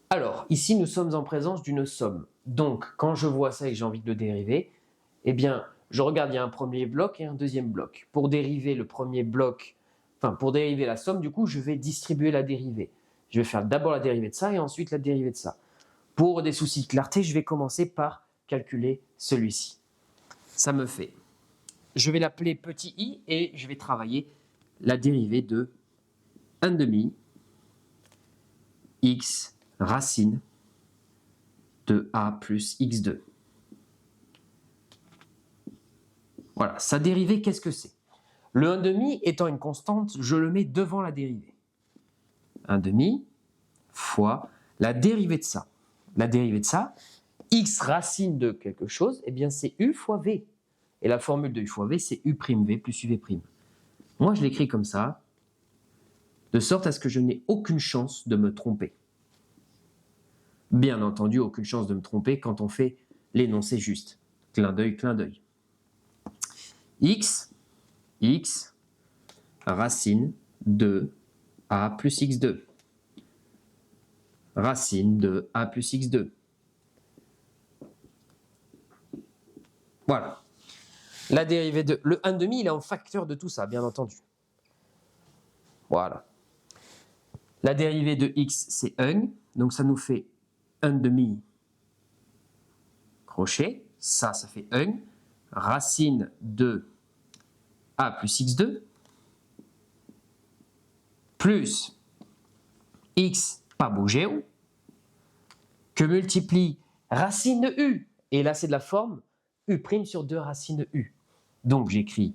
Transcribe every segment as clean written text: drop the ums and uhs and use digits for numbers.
Alors, ici, nous sommes en présence d'une somme. Donc, quand je vois ça et que j'ai envie de le dériver, eh bien, je regarde, il y a un premier bloc et un deuxième bloc. Pour dériver le premier bloc, pour dériver la somme, du coup, je vais distribuer la dérivée. Je vais faire d'abord la dérivée de ça et ensuite la dérivée de ça. Pour des soucis de clarté, je vais commencer par calculer celui-ci. Ça me fait, je vais l'appeler petit i et je vais travailler la dérivée de 1 demi x racine de a plus x2. Voilà, sa dérivée, qu'est-ce que c'est? Le 1 demi étant une constante, je le mets devant la dérivée. 1 demi fois la dérivée de ça. La dérivée de ça, x racine de quelque chose, eh bien c'est u fois v. Et la formule de u fois v, c'est u' v plus uv'. Moi, je l'écris comme ça, de sorte à ce que je n'ai aucune chance de me tromper. Bien entendu, aucune chance de me tromper quand on fait l'énoncé juste. Clin d'œil, clin d'œil. X racine de a plus x2. Racine de a plus x2. Voilà. La dérivée de... Le 1 demi, il est en facteur de tout ça, bien entendu. Voilà. La dérivée de x, c'est 1. Donc, ça nous fait 1 demi crochet. Ça fait 1. Racine de a plus x2. Plus x, pas bougé, que multiplie racine de u. Et là, c'est de la forme u' sur 2 racine de u. Donc, j'écris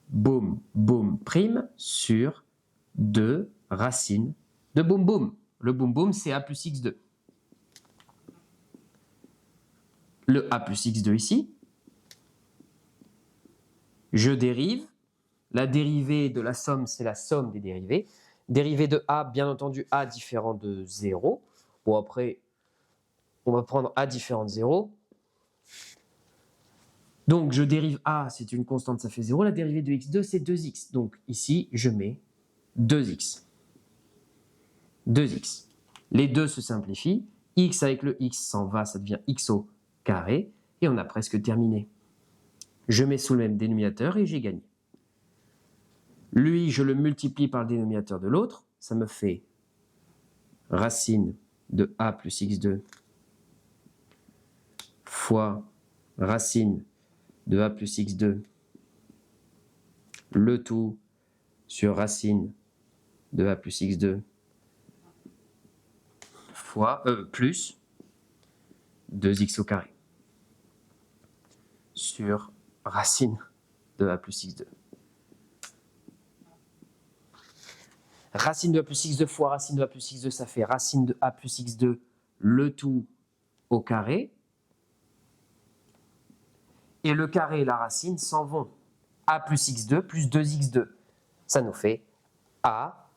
boum, boum, prime sur 2 racines de boum, boum. Le boum, boum, c'est a plus x2. Le a plus x2 ici. Je dérive. La dérivée de la somme, c'est la somme des dérivées. Dérivée de a, bien entendu, a différent de 0. Bon, après, on va prendre a différent de 0. Donc, je dérive a, c'est une constante, ça fait 0. La dérivée de x2, c'est 2x. Donc, ici, je mets 2x. 2x. Les deux se simplifient. X avec le x s'en va, ça devient x au carré. Et on a presque terminé. Je mets sous le même dénominateur et j'ai gagné. Lui, je le multiplie par le dénominateur de l'autre. Ça me fait racine de a plus x2 fois racine de a plus x2, le tout sur racine de a plus x2 fois plus 2x au carré sur racine de a plus x2. Racine de a plus x2 fois racine de a plus x2, ça fait racine de a plus x2, le tout au carré. Et le carré et la racine s'en vont. A plus x2 plus 2x2. Ça nous fait a...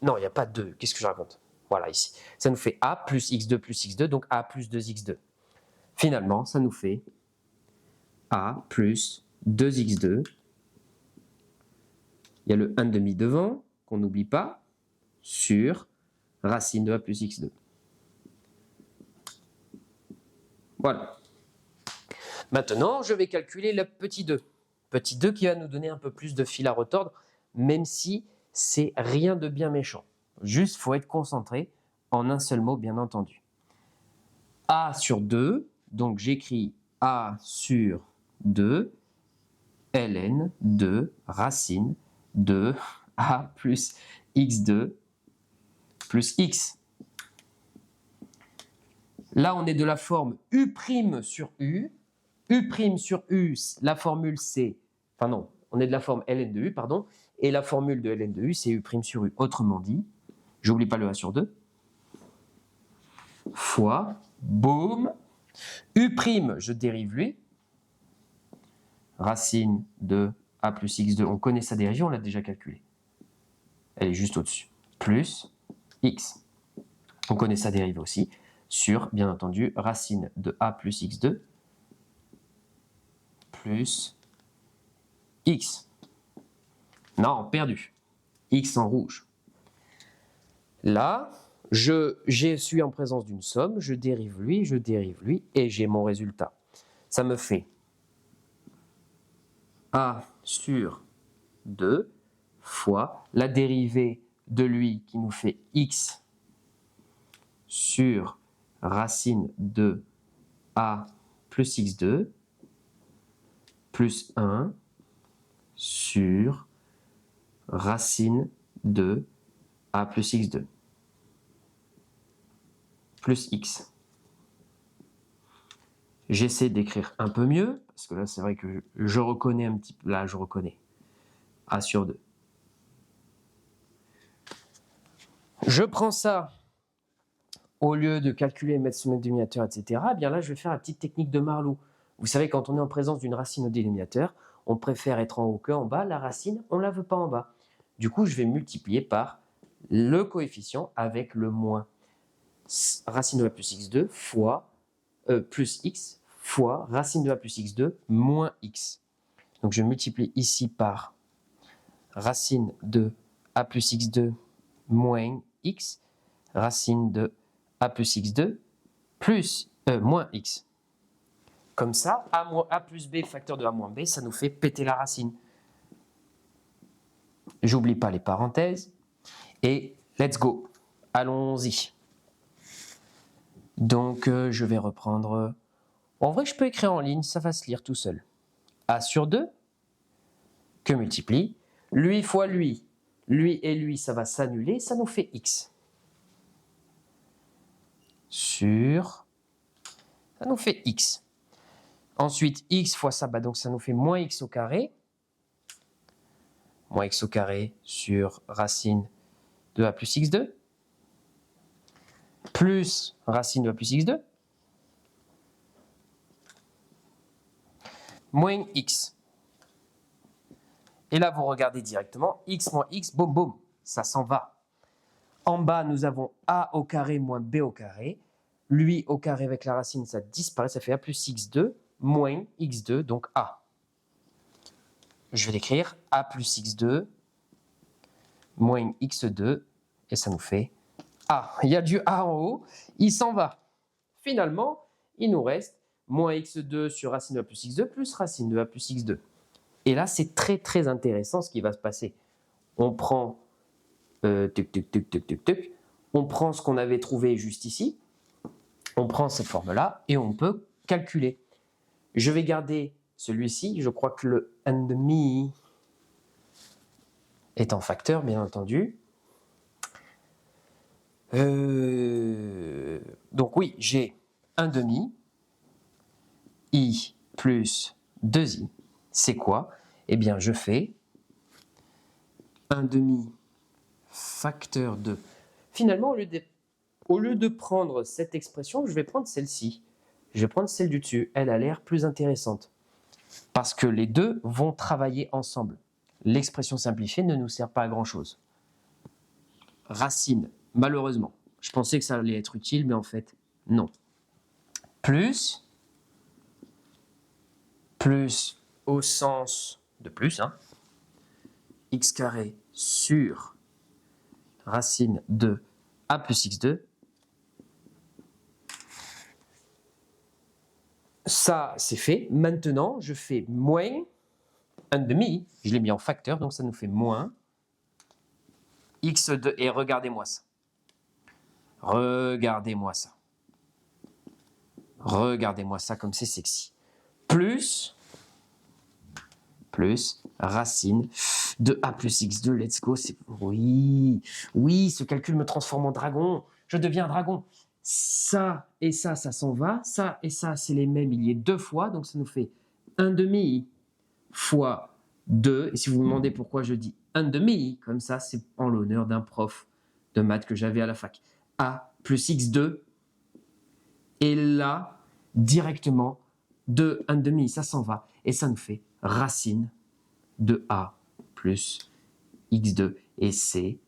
Non, il n'y a pas de 2. Qu'est-ce que je raconte? Voilà, ici. Ça nous fait a plus x2, donc a plus 2x2. Finalement, ça nous fait a plus 2x2. Il y a le 1 demi devant, qu'on n'oublie pas, sur racine de a plus x2. Voilà. Maintenant, je vais calculer le petit 2. Petit 2 qui va nous donner un peu plus de fil à retordre, même si c'est rien de bien méchant. Juste, il faut être concentré en un seul mot, bien entendu. A sur 2, donc j'écris A sur 2, ln de racine de A plus x2 plus x. Là, on est de la forme U' sur U. U' sur U, la formule c'est... Enfin non, on est de la forme ln de U, pardon. Et la formule de ln de U, c'est U' sur U. Autrement dit, j'oublie pas le A sur 2, fois, boum, U', je dérive lui, racine de A plus x2, on connaît sa dérivée, on l'a déjà calculée. Elle est juste au-dessus. Plus x. On connaît sa dérivée aussi, sur, bien entendu, racine de A plus x2, plus x. Non, perdu. X en rouge. Là, Je suis en présence d'une somme, je dérive lui, et j'ai mon résultat. Ça me fait A sur 2 fois la dérivée de lui qui nous fait x sur racine de A plus x2 plus 1 sur racine de A plus x2 plus x. J'essaie d'écrire un peu mieux, parce que là c'est vrai que je reconnais un petit peu, là je reconnais A sur 2. Je prends ça, au lieu de calculer, mettre sur mon dénominateur, etc., eh bien là je vais faire la petite technique de Marlowe. Vous savez, quand on est en présence d'une racine au dénominateur, on préfère être en haut qu'en bas. La racine, on ne la veut pas en bas. Du coup, je vais multiplier par le coefficient avec le moins. Racine de A plus x2 fois plus x fois racine de A plus x2 moins x. Donc je multiplie ici par racine de A plus x2 moins x, racine de A plus x2 plus moins x. Comme ça, A plus B facteur de A moins B, ça nous fait péter la racine. J'oublie pas les parenthèses. Et let's go. Allons-y. Donc, je vais reprendre... En vrai, je peux écrire en ligne, ça va se lire tout seul. A sur 2, que multiplie. Lui fois lui. Lui et lui, ça va s'annuler, ça nous fait x. Sur... Ça nous fait x. Ensuite, x fois ça, bah donc ça nous fait moins x au carré. Moins x au carré sur racine de A plus x2. Plus racine de A plus x2. Moins x. Et là, vous regardez directement, x moins x, boum, boum, ça s'en va. En bas, nous avons a au carré moins b au carré. Lui au carré avec la racine, ça disparaît, ça fait a plus x2 moins x2, donc a. Je vais l'écrire a plus x2 moins x2, et ça nous fait a. Il y a du a en haut, il s'en va. Finalement, il nous reste moins x2 sur racine de a plus x2 plus racine de a plus x2. Et là, c'est très très intéressant ce qui va se passer. On prend, on prend ce qu'on avait trouvé juste ici, on prend cette forme-là et on peut calculer. Je vais garder celui-ci, je crois que le 1,5 est en facteur, bien entendu. Donc oui, j'ai 1,5, i plus 2i. C'est quoi? Eh bien, je fais 1,5 facteur de... Finalement, au lieu de prendre cette expression, je vais prendre celle-ci. Je vais prendre celle du dessus. Elle a l'air plus intéressante. Parce que les deux vont travailler ensemble. L'expression simplifiée ne nous sert pas à grand-chose. Racine, malheureusement. Je pensais que ça allait être utile, mais en fait, non. Plus au sens de plus, hein, x carré sur racine de a plus x2. Ça, c'est fait. Maintenant, je fais moins 1,5. Je l'ai mis en facteur, donc ça nous fait moins x2. Et regardez-moi ça. Regardez-moi ça. Regardez-moi ça comme c'est sexy. Plus racine de a plus x2. Let's go. Oui, ce calcul me transforme en dragon. Je deviens un dragon. Ça et ça s'en va. Ça et ça, c'est les mêmes. Il y a 2 fois. Donc, ça nous fait 1,5 fois 2. Et si vous vous demandez pourquoi je dis 1,5, comme ça, c'est en l'honneur d'un prof de maths que j'avais à la fac. A plus x2. Et là, directement, de 1,5, ça s'en va. Et ça nous fait racine de a plus x2. Et c'est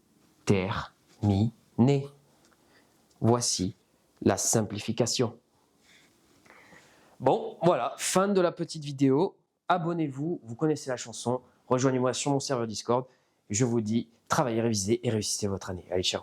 terminé. Voici la simplification. Bon, voilà, fin de la petite vidéo. Abonnez-vous, vous connaissez la chanson. Rejoignez-moi sur mon serveur Discord. Je vous dis, travaillez, révisez et réussissez votre année. Allez, ciao.